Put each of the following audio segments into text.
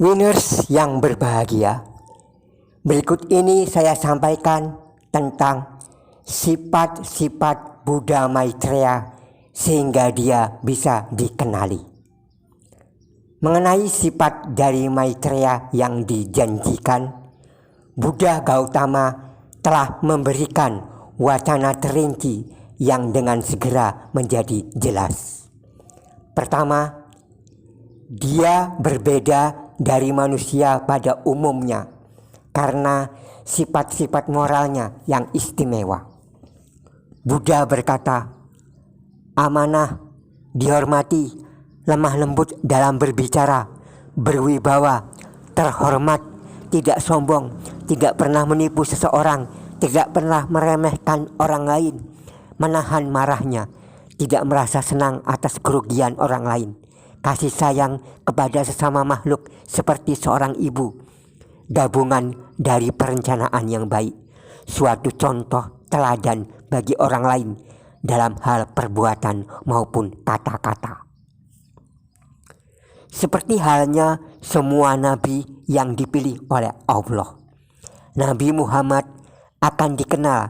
Winners yang berbahagia, berikut ini saya sampaikan tentang sifat-sifat Buddha Maitreya sehingga dia bisa dikenali. Mengenai sifat dari Maitreya yang dijanjikan, Buddha Gautama telah memberikan wacana terinci yang dengan segera menjadi jelas. Pertama, dia berbeda dari manusia pada umumnya karena sifat-sifat moralnya yang istimewa. Buddha berkata, amanah, dihormati, lemah lembut dalam berbicara, berwibawa, terhormat, tidak sombong, tidak pernah menipu seseorang, tidak pernah meremehkan orang lain, menahan marahnya, tidak merasa senang atas kerugian orang lain, kasih sayang kepada sesama makhluk seperti seorang ibu, gabungan dari perencanaan yang baik, suatu contoh teladan bagi orang lain dalam hal perbuatan maupun kata-kata. Seperti halnya semua nabi yang dipilih oleh Allah, Nabi Muhammad akan dikenal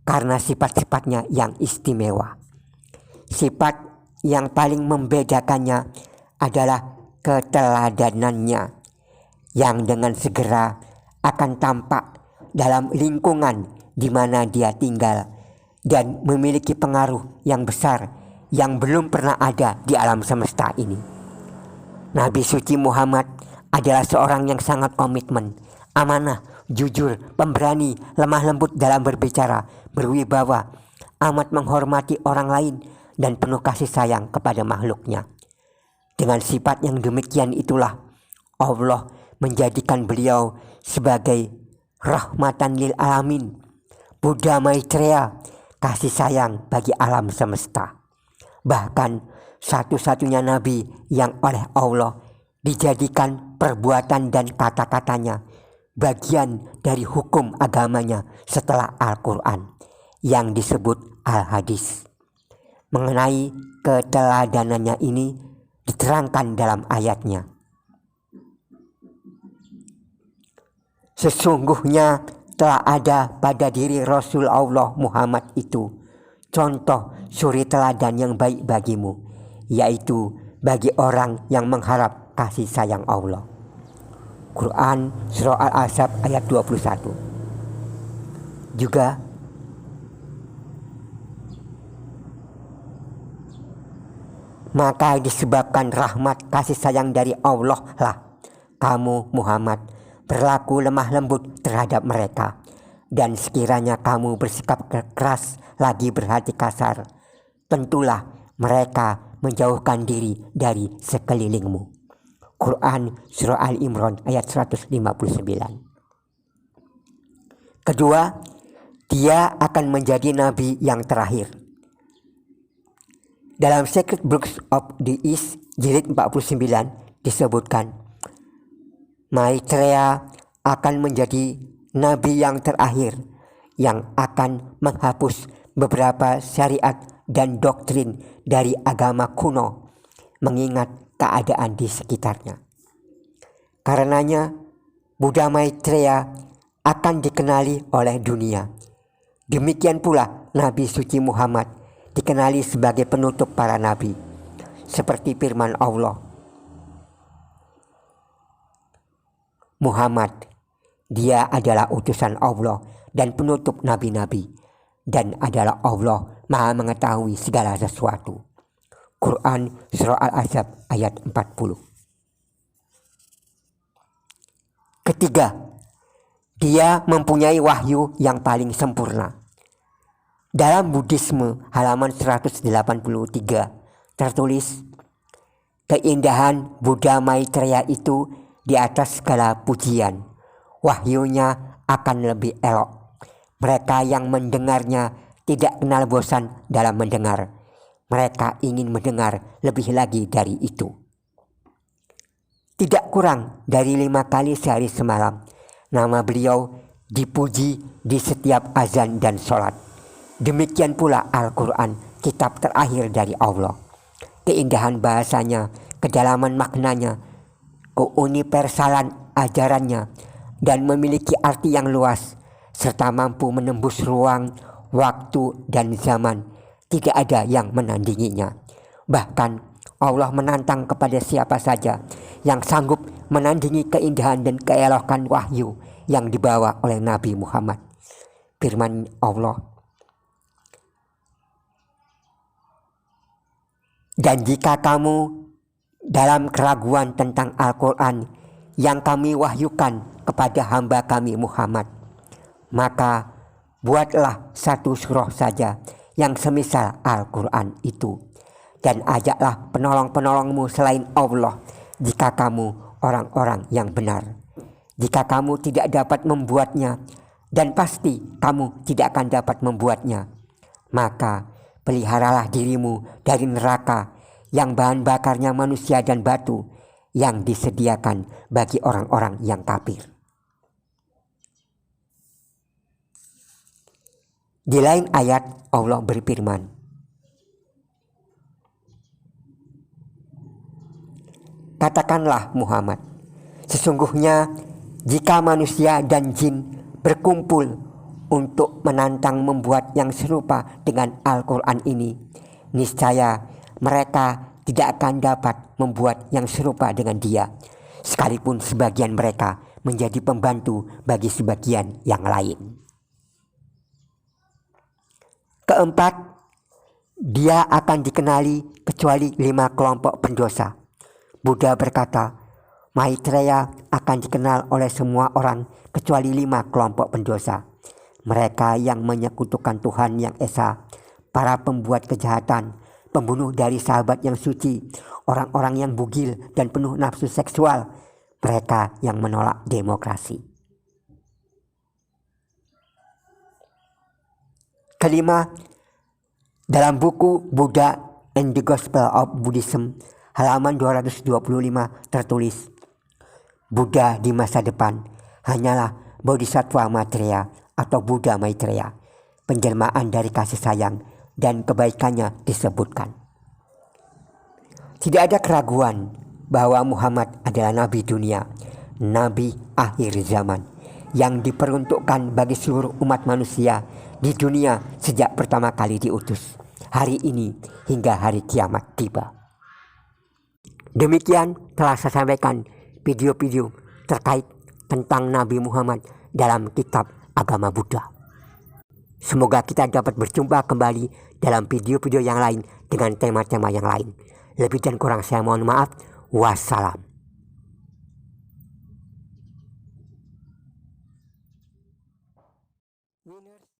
karena sifat-sifatnya yang istimewa. Sifat yang paling membedakannya adalah keteladanannya yang dengan segera akan tampak dalam lingkungan di mana dia tinggal dan memiliki pengaruh yang besar yang belum pernah ada di alam semesta ini. Nabi suci Muhammad adalah seorang yang sangat komitmen, amanah, jujur, pemberani, lemah lembut dalam berbicara, berwibawa, amat menghormati orang lain dan penuh kasih sayang kepada makhluknya. Dengan sifat yang demikian itulah Allah menjadikan beliau sebagai rahmatan lil alamin, Buddha Maitreya, kasih sayang bagi alam semesta. Bahkan satu-satunya nabi yang oleh Allah dijadikan perbuatan dan kata-katanya bagian dari hukum agamanya setelah Al-Quran yang disebut Al-Hadis. Mengenai keteladanannya ini diterangkan dalam ayatnya. Sesungguhnya telah ada pada diri Rasul Allah Muhammad itu contoh suri teladan yang baik bagimu, yaitu bagi orang yang mengharap kasih sayang Allah. Quran Surah Al-Ahzab ayat 21. Juga maka disebabkan rahmat kasih sayang dari Allah lah kamu Muhammad berlaku lemah lembut terhadap mereka, dan sekiranya kamu bersikap keras lagi berhati kasar, tentulah mereka menjauhkan diri dari sekelilingmu. Quran Surah Al-Imran ayat 159. Kedua, dia akan menjadi nabi yang terakhir. Dalam Secret Books of the East jilid 49 disebutkan, Maitreya akan menjadi nabi yang terakhir yang akan menghapus beberapa syariat dan doktrin dari agama kuno, mengingat keadaan di sekitarnya. Karenanya Buddha Maitreya akan dikenali oleh dunia. Demikian pula Nabi suci Muhammad dikenali sebagai penutup para nabi, seperti firman Allah, Muhammad, dia adalah utusan Allah dan penutup nabi-nabi, dan adalah Allah Maha mengetahui segala sesuatu. Quran Surah Al-Ahzab ayat 40. Ketiga, dia mempunyai wahyu yang paling sempurna. Dalam Buddhisme halaman 183 tertulis, keindahan Buddha Maitreya itu di atas segala pujian, wahyunya akan lebih elok. Mereka yang mendengarnya tidak kenal bosan dalam mendengar. Mereka ingin mendengar lebih lagi dari itu. Tidak kurang dari 5 kali sehari semalam, nama beliau dipuji di setiap azan dan sholat. Demikian pula Al-Quran, kitab terakhir dari Allah. Keindahan bahasanya, kedalaman maknanya keuniversalan ajarannya dan memiliki arti yang luas serta mampu menembus ruang, waktu, dan zaman. Tidak ada yang menandinginya. Bahkan Allah menantang kepada siapa saja yang sanggup menandingi keindahan dan keelokan wahyu yang dibawa oleh Nabi Muhammad. Firman Allah, dan jika kamu dalam keraguan tentang Al-Quran yang kami wahyukan kepada hamba kami Muhammad, maka buatlah satu surah saja yang semisal Al-Quran itu, dan ajaklah penolong-penolongmu selain Allah jika kamu orang-orang yang benar. Jika kamu tidak dapat membuatnya, dan pasti kamu tidak akan dapat membuatnya, maka peliharalah dirimu dari neraka yang bahan bakarnya manusia dan batu yang disediakan bagi orang-orang yang kafir. Di lain ayat Allah berfirman, katakanlah Muhammad, sesungguhnya jika manusia dan jin berkumpul untuk menantang membuat yang serupa dengan Al-Quran ini, niscaya mereka tidak akan dapat membuat yang serupa dengan dia, sekalipun sebagian mereka menjadi pembantu bagi sebagian yang lain. Keempat, dia akan dikenali kecuali 5 kelompok pendosa. Buddha berkata, Maitreya akan dikenal oleh semua orang kecuali 5 kelompok pendosa. Mereka yang menyekutukan Tuhan yang Esa, para pembuat kejahatan, pembunuh dari sahabat yang suci, orang-orang yang bugil dan penuh nafsu seksual, mereka yang menolak demokrasi. Kelima, dalam buku Buddha and the Gospel of Buddhism, halaman 225 tertulis, Buddha di masa depan hanyalah Bodhisattva Maitreya atau Buddha Maitreya, penjelmaan dari kasih sayang dan kebaikannya disebutkan. Tidak ada keraguan bahwa Muhammad adalah Nabi dunia, Nabi akhir zaman, yang diperuntukkan bagi seluruh umat manusia di dunia sejak pertama kali diutus, hari ini hingga hari kiamat tiba. Demikian telah saya sampaikan video-video terkait tentang Nabi Muhammad dalam kitab agama Buddha. Semoga kita dapat berjumpa kembali dalam video-video yang lain dengan tema-tema yang lain. Lebih dan kurang saya mohon maaf. Wassalam.